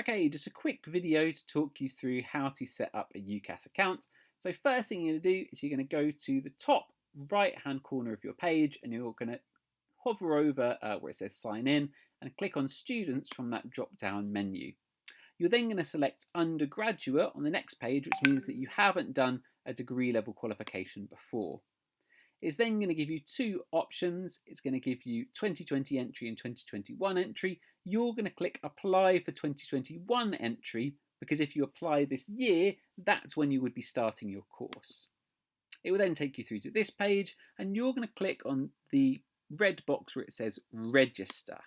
Okay, just a quick video to talk you through how to set up a UCAS account. So first thing you're going to do is you're going to go to the top right hand corner of your page and you're going to hover over where it says sign in and click on students from that drop down menu. You're then going to select undergraduate on the next page, which means that you haven't done a degree level qualification before. It's then going to give you two options. It's going to give you 2020 entry and 2021 entry. You're going to click apply for 2021 entry because if you apply this year, that's when you would be starting your course. It will then take you through to this page and you're going to click on the red box where it says register.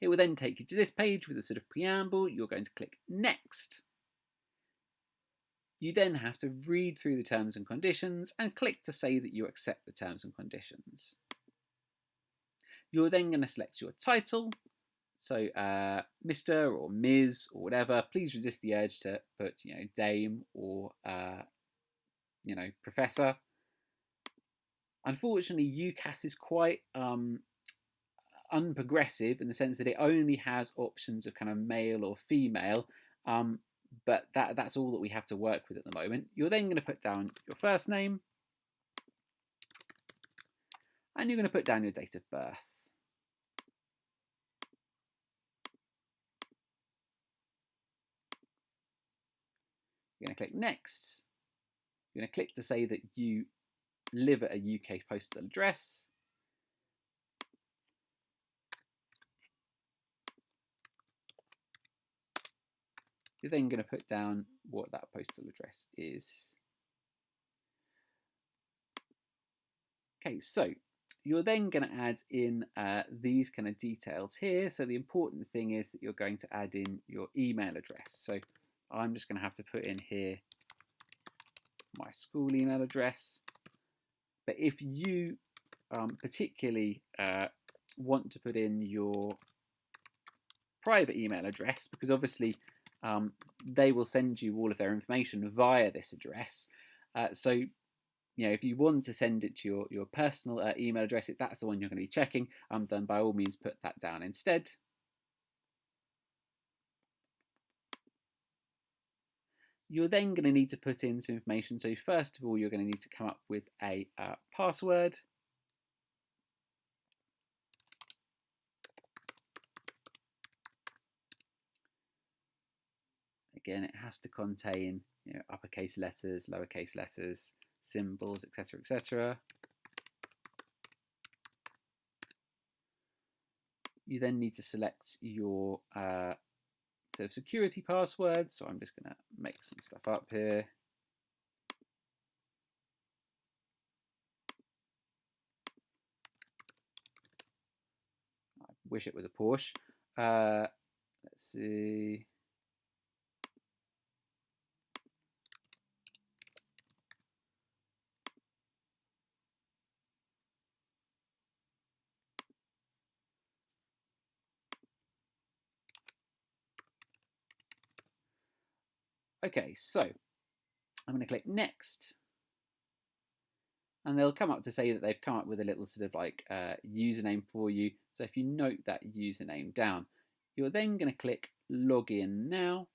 It will then take you to this page with a sort of preamble. You're going to click next. You then have to read through the terms and conditions and click to say that you accept the terms and conditions. You're then going to select your title, so Mr. or Ms. or whatever. Please resist the urge to put, Dame or, Professor. Unfortunately, UCAS is quite unprogressive in the sense that it only has options of kind of male or female. But that's all that we have to work with at the moment. You're then going to put down your first name and you're going to put down your date of birth. You're going to click next. You're going to click to say that you live at a UK postal address. You're then going to put down what that postal address is. Okay, so you're then going to add in these kind of details here. So the important thing is that you're going to add in your email address. So I'm just going to have to put in here my school email address. But if you particularly want to put in your private email address, because obviously they will send you all of their information via this address. So, if you want to send it to your personal email address, if that's the one you're going to be checking, then by all means put that down instead. You're then going to need to put in some information. So first of all, you're going to need to come up with a password. Again, it has to contain uppercase letters, lowercase letters, symbols, etc., etc. You then need to select your sort of security password. So I'm just going to make some stuff up here. I wish it was a Porsche. Let's see. Okay, so I'm going to click next. And they'll come up to say that they've come up with a little sort of like username for you. So if you note that username down, you're then going to click login now.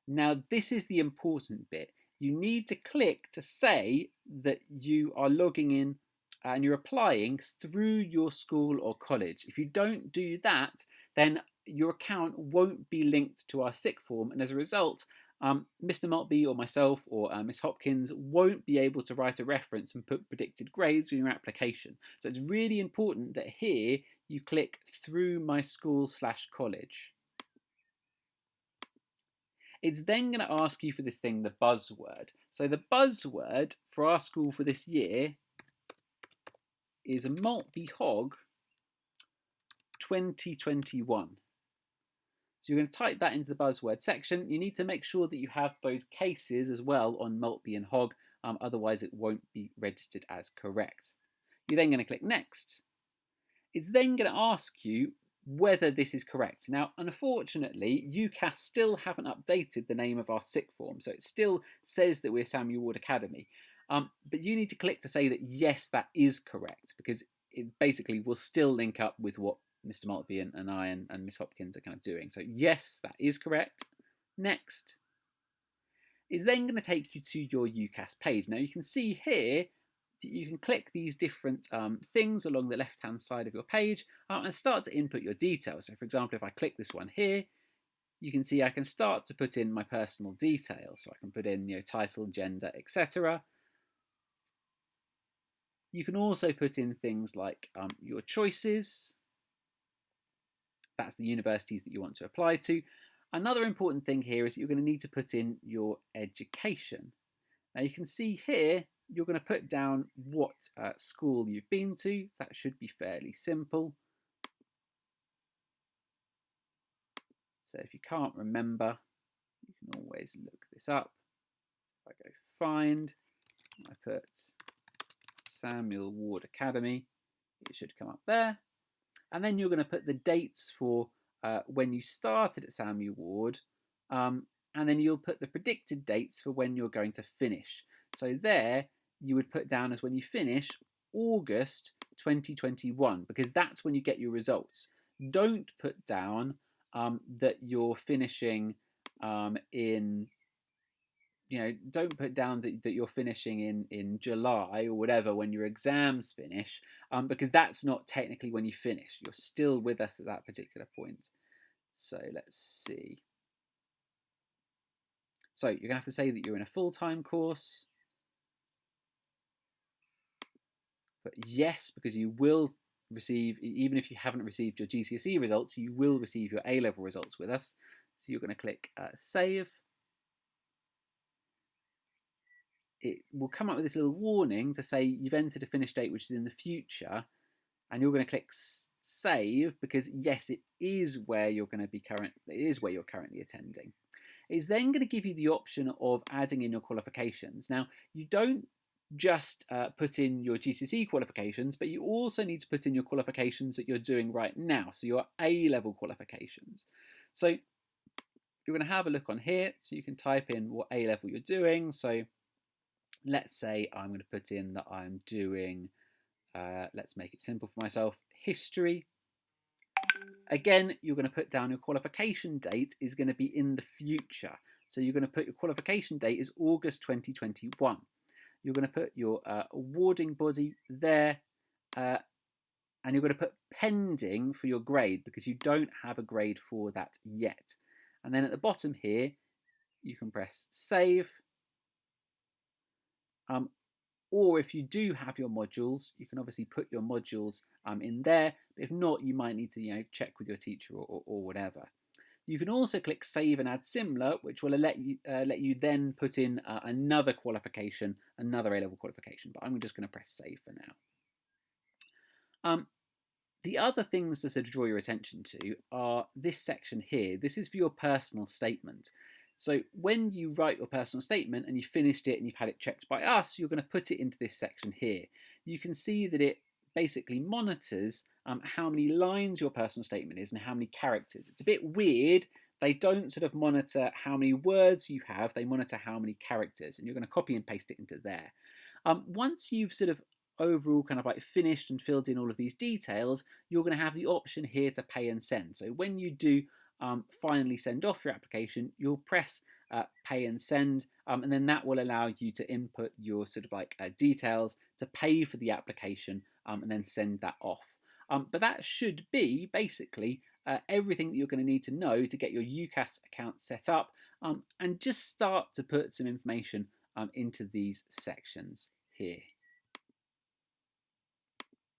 Now, this is the important bit. You need to click to say that you are logging in and you're applying through your school or college. If you don't do that, then your account won't be linked to our SICK form, and as a result, Mr. Maltby or myself or Miss Hopkins won't be able to write a reference and put predicted grades in your application. So it's really important that here you click through my school/college. It's then going to ask you for this thing, the buzzword. So the buzzword for our school for this year is Maltby Hog 2021. So you're going to type that into the buzzword section. You need to make sure that you have those cases as well on Maltby and Hog, otherwise it won't be registered as correct. You're then going to click next. It's then going to ask you whether this is correct. Now, unfortunately, UCAS still haven't updated the name of our SICK form, so it still says that we're Samuel Ward Academy. But you need to click to say that yes, that is correct, because it basically will still link up with what Mr. Maltby and I and Miss Hopkins are kind of doing. So yes, that is correct. Next is then going to take you to your UCAS page. Now you can see here that you can click these different things along the left-hand side of your page and start to input your details. So for example, if I click this one here, you can see I can start to put in my personal details. So I can put in, title, gender, etc. You can also put in things like your choices. That's the universities that you want to apply to. Another important thing here is that you're going to need to put in your education. Now you can see here, you're going to put down what school you've been to. That should be fairly simple. So if you can't remember, you can always look this up. If I go find, I put Samuel Ward Academy, it should come up there. And then you're going to put the dates for when you started at Samuel Ward, and then you'll put the predicted dates for when you're going to finish. So there, you would put down as when you finish August 2021, because that's when you get your results. Don't put down that you're finishing don't put down that you're finishing in July or whatever when your exams finish, because that's not technically when you finish. You're still with us at that particular point. So let's see. So you're going to have to say that you're in a full-time course. But yes, because you will receive, even if you haven't received your GCSE results, you will receive your A-level results with us. So you're going to click Save. It will come up with this little warning to say you've entered a finish date which is in the future, and you're going to click Save because yes, it is where you're going to be it is where you're currently attending. It's then going to give you the option of adding in your qualifications. Now, you don't just put in your GCSE qualifications, but you also need to put in your qualifications that you're doing right now, so your A-level qualifications. So you're going to have a look on here, so you can type in what A-level you're doing. So let's say I'm going to put in that I'm doing, let's make it simple for myself, history. Again, you're going to put down your qualification date is going to be in the future. So you're going to put your qualification date is August 2021. You're going to put your awarding body there, and you're going to put pending for your grade because you don't have a grade for that yet. And then at the bottom here, you can press Save. Or if you do have your modules, you can obviously put your modules in there. But if not, you might need to check with your teacher or whatever. You can also click Save and Add Similar, which will let you then put in another qualification, another A-level qualification. But I'm just going to press Save for now. The other things to sort of draw your attention to are this section here. This is for your personal statement. So when you write your personal statement and you finished it and you've had it checked by us, you're going to put it into this section here. You can see that it basically monitors how many lines your personal statement is and how many characters. It's a bit weird. They don't sort of monitor how many words you have, they monitor how many characters, and you're going to copy and paste it into there. Once you've sort of overall kind of like finished and filled in all of these details, you're going to have the option here to pay and send. So when you do finally send off your application, you'll press pay and send, and then that will allow you to input your sort of like details to pay for the application and then send that off. But that should be basically everything that you're going to need to know to get your UCAS account set up and just start to put some information into these sections here.